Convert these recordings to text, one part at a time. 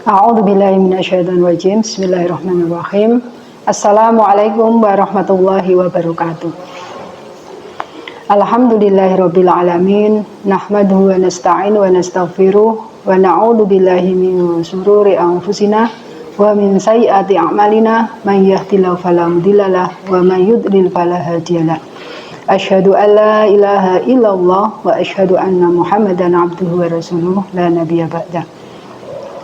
A'udzubillahi minasyaitonir rajim. Bismillahirrahmanirrahim. Assalamualaikum warahmatullahi wabarakatuh. Alhamdulillahirabbil alamin. Nahmaduhu wa nasta'inu wa nastaghfiruh wa na'udzubillahi min shururi anfusina wa min sayyiati a'malina. May yahdihillahu fala mudhillalah wa may yudlil fala hadiyalah. Asyhadu an la ilaha illallah wa asyhadu anna Muhammadan abduhu wa rasuluh la nabiyya ba'dah.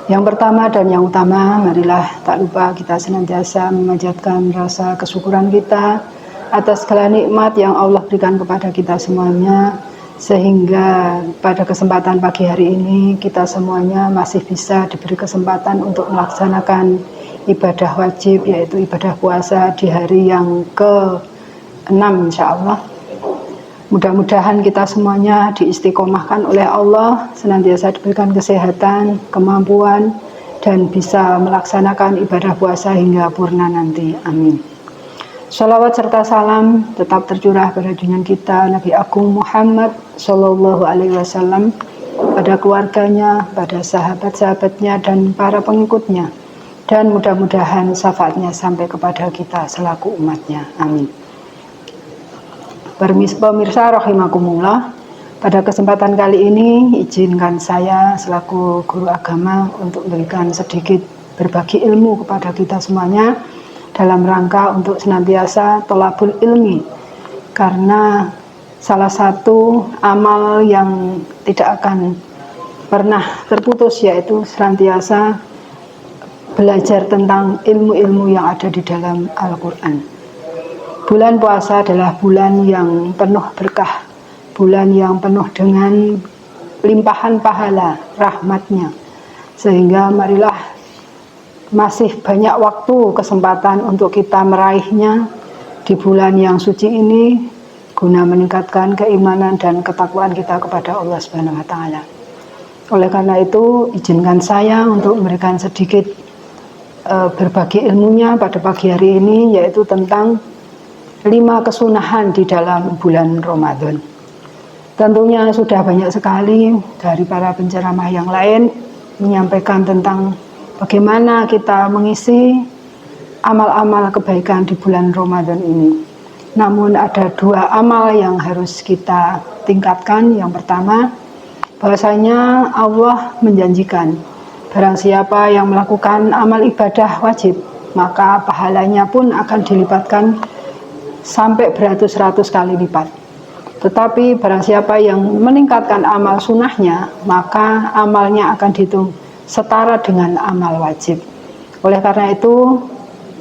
Yang pertama dan yang utama, marilah tak lupa kita senantiasa memanjatkan rasa kesyukuran kita atas segala nikmat yang Allah berikan kepada kita semuanya, sehingga pada kesempatan pagi hari ini kita semuanya masih bisa diberi kesempatan untuk melaksanakan ibadah wajib, yaitu ibadah puasa di hari yang ke-6 insya Allah. Mudah-mudahan kita semuanya diistiqomahkan oleh Allah, senantiasa diberikan kesehatan, kemampuan, dan bisa melaksanakan ibadah puasa hingga purna nanti. Amin. Shalawat serta salam tetap tercurah pada junjungan kita Nabi Agung Muhammad Sallallahu Alaihi Wasallam, pada keluarganya, pada sahabat-sahabatnya, dan para pengikutnya. Dan mudah-mudahan syafaatnya sampai kepada kita selaku umatnya. Amin. Pemirsa rahimakumullah, pada kesempatan kali ini izinkan saya selaku guru agama untuk memberikan sedikit berbagi ilmu kepada kita semuanya dalam rangka untuk senantiasa thalabul ilmi, karena salah satu amal yang tidak akan pernah terputus yaitu senantiasa belajar tentang ilmu-ilmu yang ada di dalam Al-Quran. Bulan puasa adalah bulan yang penuh berkah, bulan yang penuh dengan limpahan pahala, rahmatnya. Sehingga marilah masih banyak waktu, kesempatan untuk kita meraihnya di bulan yang suci ini, guna meningkatkan keimanan dan ketakwaan kita kepada Allah Subhanahu wa Ta'ala. Oleh karena itu, izinkan saya untuk memberikan sedikit berbagi ilmunya pada pagi hari ini, yaitu tentang 5 kesunahan di dalam bulan Ramadan. Tentunya sudah banyak sekali dari para penceramah yang lain menyampaikan tentang bagaimana kita mengisi amal-amal kebaikan di bulan Ramadan ini. Namun ada 2 amal yang harus kita tingkatkan. Yang pertama, bahwasanya Allah menjanjikan barang siapa yang melakukan amal ibadah wajib, maka pahalanya pun akan dilipatkan sampai beratus-ratus kali lipat. Tetapi barang siapa yang meningkatkan amal sunnahnya, maka amalnya akan dihitung setara dengan amal wajib. Oleh karena itu,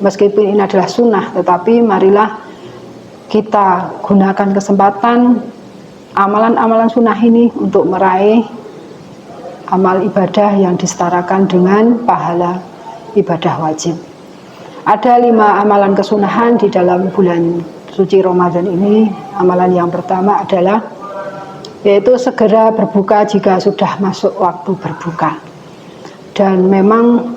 meskipun ini adalah sunnah, tetapi marilah kita gunakan kesempatan amalan-amalan sunnah ini untuk meraih amal ibadah yang disetarakan dengan pahala ibadah wajib. Ada 5 amalan kesunahan di dalam bulan suci Ramadan ini. Amalan yang pertama adalah yaitu segera berbuka jika sudah masuk waktu berbuka. Dan memang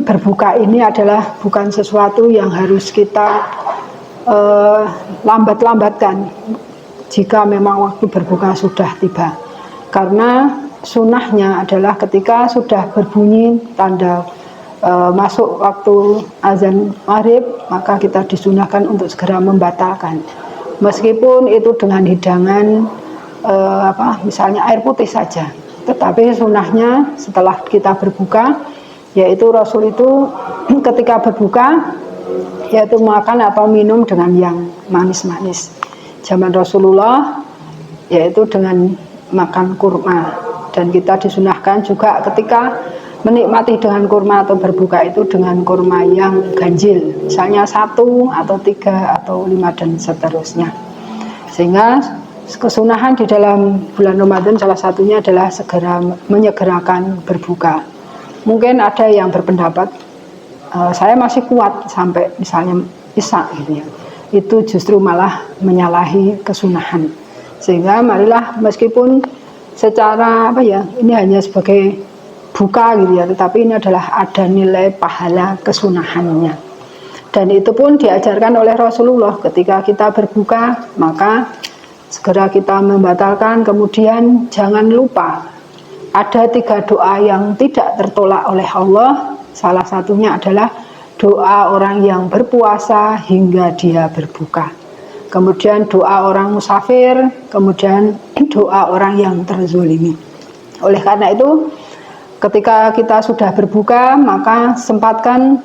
berbuka ini adalah bukan sesuatu yang harus kita lambat-lambatkan jika memang waktu berbuka sudah tiba. Karena sunnahnya adalah ketika sudah berbunyi tanda masuk waktu azan maghrib, maka kita disunahkan untuk segera membatalkan, meskipun itu dengan hidangan misalnya air putih saja. Tetapi sunnahnya setelah kita berbuka, yaitu Rasul itu ketika berbuka yaitu makan atau minum dengan yang manis-manis. Zaman Rasulullah yaitu dengan makan kurma, dan kita disunahkan juga ketika menikmati dengan kurma atau berbuka itu dengan kurma yang ganjil, misalnya 1 atau 3 atau 5 dan seterusnya. Sehingga kesunahan di dalam bulan Ramadan salah satunya adalah segera menyegerakan berbuka. Mungkin ada yang berpendapat saya masih kuat sampai misalnya isya gitu ya. Itu justru malah menyalahi kesunahan. Sehingga marilah meskipun secara ini hanya sebagai buka gitu ya, tetapi ini adalah ada nilai pahala kesunahannya. Dan itu pun diajarkan oleh Rasulullah, ketika kita berbuka maka segera kita membatalkan, kemudian jangan lupa Ada 3 doa yang tidak tertolak oleh Allah. Salah satunya adalah doa orang yang berpuasa hingga dia berbuka. Kemudian doa orang musafir, kemudian doa orang yang terzolimi. Oleh karena itu, ketika kita sudah berbuka, maka sempatkan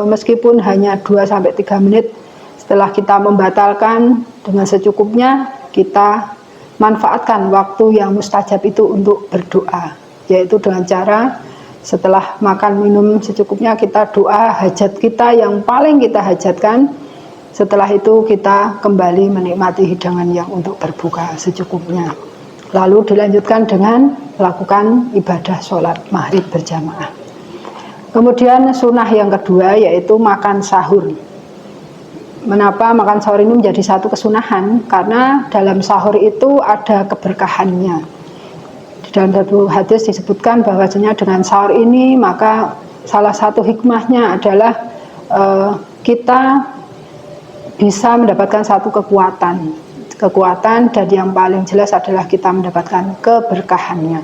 meskipun hanya 2-3 menit setelah kita membatalkan, dengan secukupnya kita manfaatkan waktu yang mustajab itu untuk berdoa, yaitu dengan cara setelah makan minum secukupnya kita doa hajat kita yang paling kita hajatkan. Setelah itu kita kembali menikmati hidangan yang untuk berbuka secukupnya. Lalu dilanjutkan dengan melakukan ibadah sholat maghrib berjamaah. Kemudian sunnah yang kedua yaitu makan sahur. Mengapa makan sahur ini menjadi satu kesunahan? Karena dalam sahur itu ada keberkahannya. Di dalam satu hadis disebutkan bahwasanya dengan sahur ini maka salah satu hikmahnya adalah kita bisa mendapatkan satu kekuatan dan yang paling jelas adalah kita mendapatkan keberkahannya.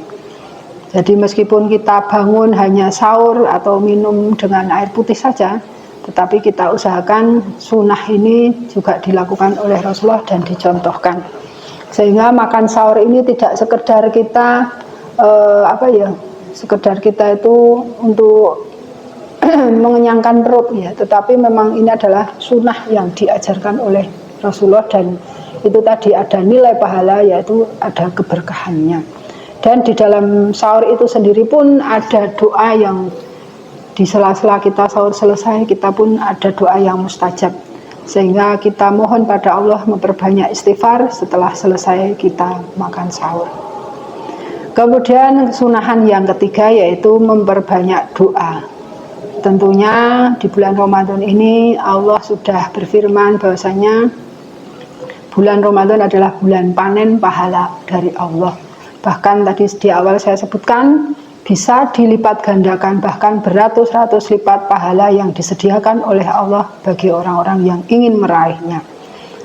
Jadi meskipun kita bangun hanya sahur atau minum dengan air putih saja, tetapi kita usahakan sunnah ini juga dilakukan oleh Rasulullah dan dicontohkan. Sehingga makan sahur ini tidak sekedar kita sekedar kita itu untuk mengenyangkan perut ya, tetapi memang ini adalah sunnah yang diajarkan oleh Rasulullah dan itu tadi ada nilai pahala, yaitu ada keberkahannya. Dan di dalam sahur itu sendiri pun ada doa yang di sela-sela kita sahur selesai, kita pun ada doa yang mustajab, sehingga kita mohon pada Allah memperbanyak istighfar setelah selesai kita makan sahur. Kemudian kesunahan yang ketiga yaitu memperbanyak doa. Tentunya di bulan Ramadan ini Allah sudah berfirman bahwasanya bulan Ramadan adalah bulan panen pahala dari Allah. Bahkan tadi di awal saya sebutkan bisa dilipat gandakan, bahkan beratus-ratus lipat pahala yang disediakan oleh Allah bagi orang-orang yang ingin meraihnya.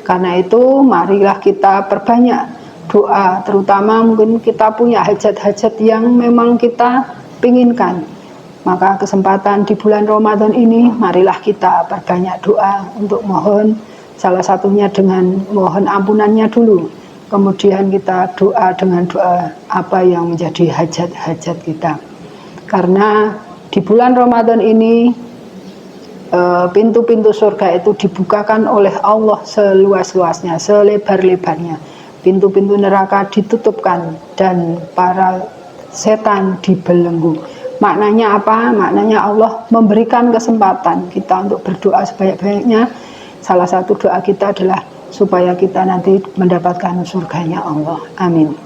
Karena itu marilah kita perbanyak doa, terutama mungkin kita punya hajat-hajat yang memang kita inginkan. Maka kesempatan di bulan Ramadan ini marilah kita perbanyak doa untuk mohon, salah satunya dengan mohon ampunannya dulu. Kemudian kita doa dengan doa apa yang menjadi hajat-hajat kita. Karena di bulan Ramadan ini pintu-pintu surga itu dibukakan oleh Allah seluas-luasnya, selebar-lebarnya. Pintu-pintu neraka ditutupkan dan para setan dibelenggu. Maknanya apa? Maknanya Allah memberikan kesempatan kita untuk berdoa sebanyak-banyaknya. Salah satu doa kita adalah supaya kita nanti mendapatkan surganya Allah. Amin.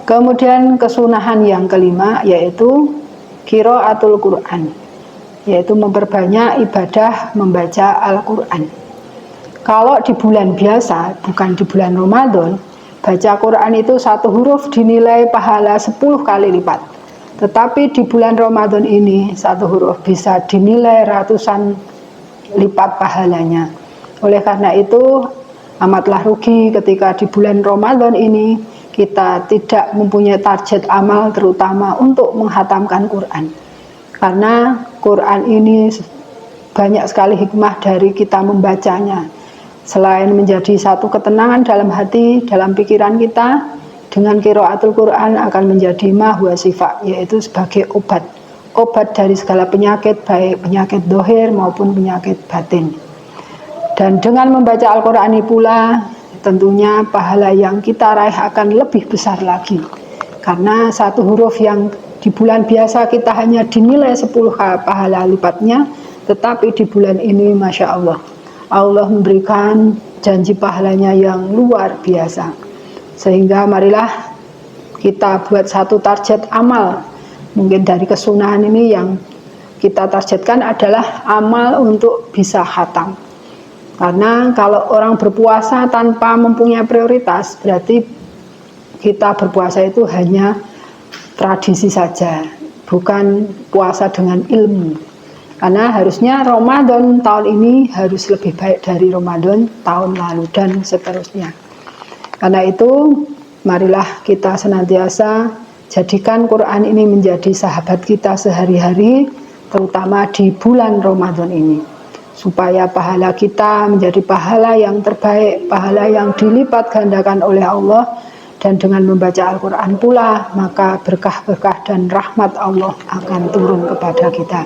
Kemudian kesunahan yang kelima yaitu qiraatul Quran, yaitu memperbanyak ibadah membaca Al-Quran. Kalau di bulan biasa, bukan di bulan Ramadan, baca Quran itu satu huruf dinilai pahala 10 kali lipat. Tetapi di bulan Ramadan ini satu huruf bisa dinilai ratusan lipat pahalanya. Oleh karena itu amatlah rugi ketika di bulan Ramadan ini kita tidak mempunyai target amal, terutama untuk menghatamkan Quran. Karena Quran ini banyak sekali hikmah dari kita membacanya. Selain menjadi satu ketenangan dalam hati, dalam pikiran kita, dengan qiraatul Quran akan menjadi ma huwa syifa, yaitu sebagai obat dari segala penyakit, baik penyakit dohir maupun penyakit batin. Dan dengan membaca Al-Quran ini pula tentunya pahala yang kita raih akan lebih besar lagi. Karena satu huruf yang di bulan biasa kita hanya dinilai 10 pahala lipatnya, tetapi di bulan ini Masya Allah, Allah memberikan janji pahalanya yang luar biasa. Sehingga marilah kita buat satu target amal. Mungkin dari kesunahan ini yang kita targetkan adalah amal untuk bisa khatam. Karena kalau orang berpuasa tanpa mempunyai prioritas, berarti kita berpuasa itu hanya tradisi saja, bukan puasa dengan ilmu. Karena harusnya Ramadan tahun ini harus lebih baik dari Ramadan tahun lalu dan seterusnya. Karena itu marilah kita senantiasa Jadikan Quran ini menjadi sahabat kita sehari-hari, terutama di bulan Ramadan ini, supaya pahala kita menjadi pahala yang terbaik, pahala yang dilipat gandakan oleh Allah. Dan dengan membaca Al-Quran pula, maka berkah-berkah dan rahmat Allah akan turun kepada kita,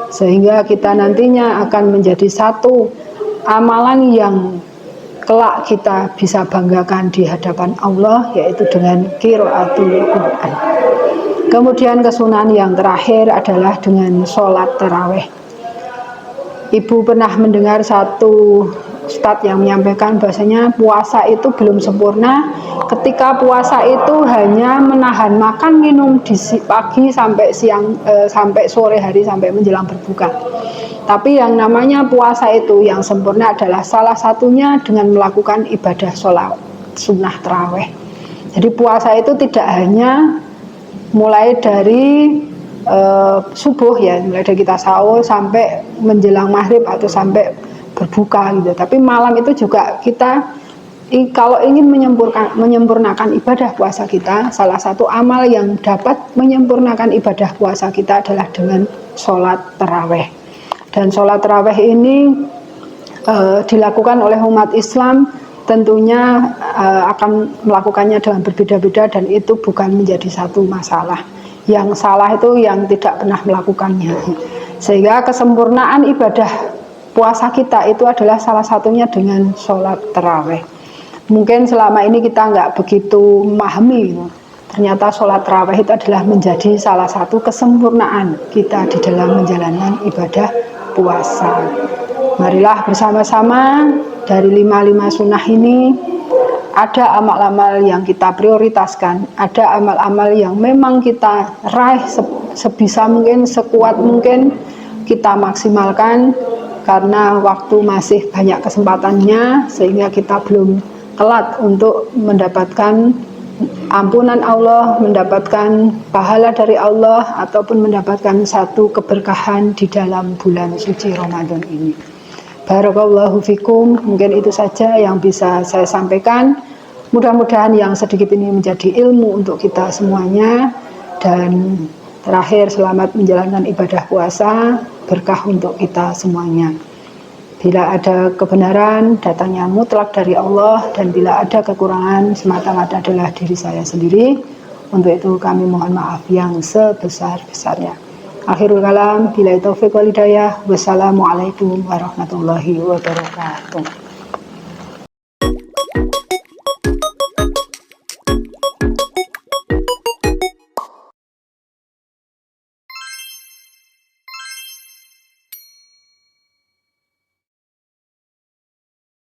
sehingga kita nantinya akan menjadi satu amalan yang kelak kita bisa banggakan di hadapan Allah, yaitu dengan qiraatul Quran. Kemudian kesunahan yang terakhir adalah dengan sholat taraweh. Ibu pernah mendengar satu ustadz yang menyampaikan bahasanya puasa itu belum sempurna ketika puasa itu hanya menahan makan minum di pagi sampai siang, sampai sore hari, sampai menjelang berbuka. Tapi yang namanya puasa itu yang sempurna adalah salah satunya dengan melakukan ibadah sholat sunnah taraweh. Jadi puasa itu tidak hanya mulai dari subuh ya, mulai dari kita sahur sampai menjelang maghrib atau sampai berbuka gitu. Tapi malam itu juga kita kalau ingin menyempurnakan ibadah puasa kita, salah satu amal yang dapat menyempurnakan ibadah puasa kita adalah dengan sholat taraweh. Dan sholat taraweh ini dilakukan oleh umat Islam, tentunya akan melakukannya dengan berbeda-beda, dan itu bukan menjadi satu masalah. Yang salah itu yang tidak pernah melakukannya. Sehingga kesempurnaan ibadah puasa kita itu adalah salah satunya dengan sholat taraweh. Mungkin selama ini kita nggak begitu memahami, ternyata sholat taraweh itu adalah menjadi salah satu kesempurnaan kita di dalam menjalankan ibadah puasa. Marilah bersama-sama dari 5 sunnah ini, ada amal-amal yang kita prioritaskan, ada amal-amal yang memang kita raih sebisa mungkin, sekuat mungkin kita maksimalkan, karena waktu masih banyak kesempatannya, sehingga kita belum telat untuk mendapatkan ampunan Allah, mendapatkan pahala dari Allah, ataupun mendapatkan satu keberkahan di dalam bulan suci Ramadan ini. Barakallahu fikum. Mungkin itu saja yang bisa saya sampaikan. Mudah-mudahan yang sedikit ini menjadi ilmu untuk kita semuanya. Dan terakhir, selamat menjalankan ibadah puasa, berkah untuk kita semuanya. Bila ada kebenaran, datangnya mutlak dari Allah, dan bila ada kekurangan, semata-mata adalah diri saya sendiri. Untuk itu kami mohon maaf yang sebesar-besarnya. Akhirul kalam, billahi taufiq wal hidayah. Wassalamualaikum warahmatullahi wabarakatuh.